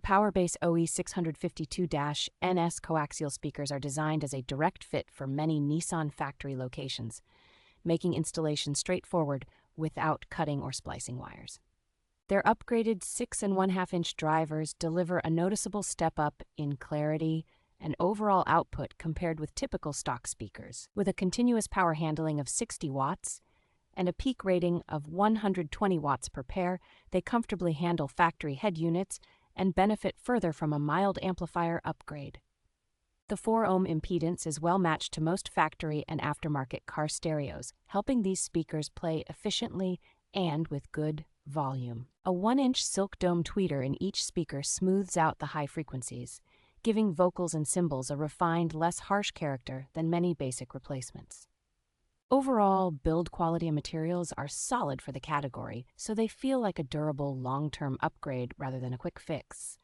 PowerBass OE652-NS Coaxial speakers are designed as a direct fit for many Nissan factory locations, making installation straightforward without cutting or splicing wires. Their upgraded 6.5-inch drivers deliver a noticeable step up in clarity and overall output compared with typical stock speakers. With a continuous power handling of 60 watts and a peak rating of 120 watts per pair, they comfortably handle factory head units and benefit further from a mild amplifier upgrade. The 4-ohm impedance is well matched to most factory and aftermarket car stereos, helping these speakers play efficiently and with good volume. A 1-inch silk dome tweeter in each speaker smooths out the high frequencies, giving vocals and cymbals a refined, less harsh character than many basic replacements. Overall, build quality and materials are solid for the category, so they feel like a durable, long-term upgrade rather than a quick fix.